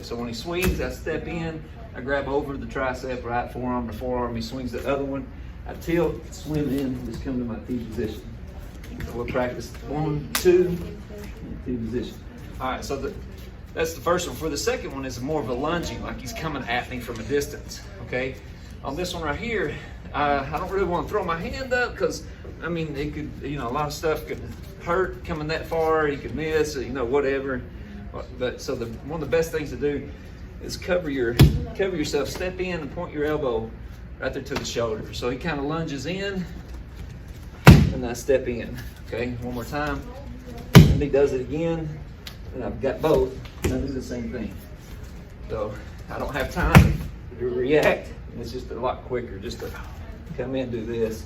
So when he swings, I step in, I grab over the tricep, right forearm to forearm. He swings the other one, I tilt, swim in, just come to my T position. So we'll practice 1, 2, and T position. All right, so that's the first one. For the second one, is more of a lunging, like he's coming at me from a distance, okay? On this one right here, I don't really want to throw my hand up because, I mean, it could, a lot of stuff could hurt coming that far. He could miss, whatever. But so one of the best things to do is cover yourself, step in and point your elbow right there to the shoulder. So he kind of lunges in and I step in. Okay, one more time. And he does it again, and I've got both, and I do the same thing. So I don't have time to react, and it's just a lot quicker just to come in and do this.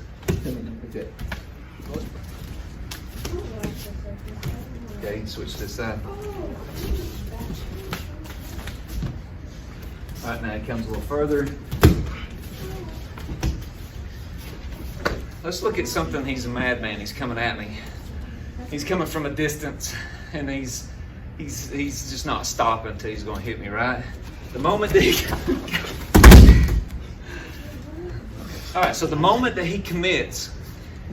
Okay. Okay, switch to this side. All right, now it comes a little further. Let's look at something. He's a madman. He's coming at me. He's coming from a distance, and he's just not stopping until he's going to hit me, right? The moment that all right, so the moment that he commits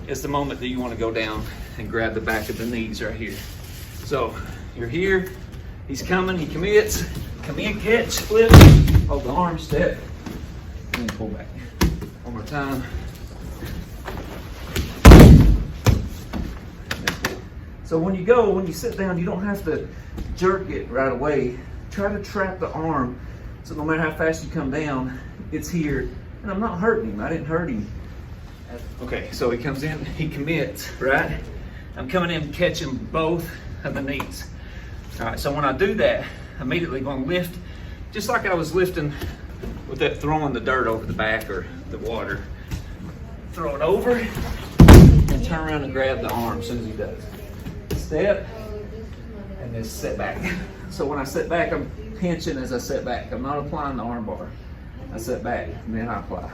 is the moment that you want to go down and grab the back of the knees right here. So you're here, he's coming, he commits, come in, catch, flip, hold the arm, step, and then pull back. One more time. So when you sit down, you don't have to jerk it right away. Try to trap the arm, so no matter how fast you come down, it's here. And I'm not hurting him, I didn't hurt him. Okay, so he comes in, he commits, right? I'm coming in, catching both of the knees. All right, so when I do that, I'm immediately gonna lift, just like I was lifting with that throwing the dirt over the back or the water. Throw it over, and turn around and grab the arm as soon as he does. Step, and then set back. So when I set back, I'm pinching as I set back. I'm not applying the arm bar. I set back, and then I apply.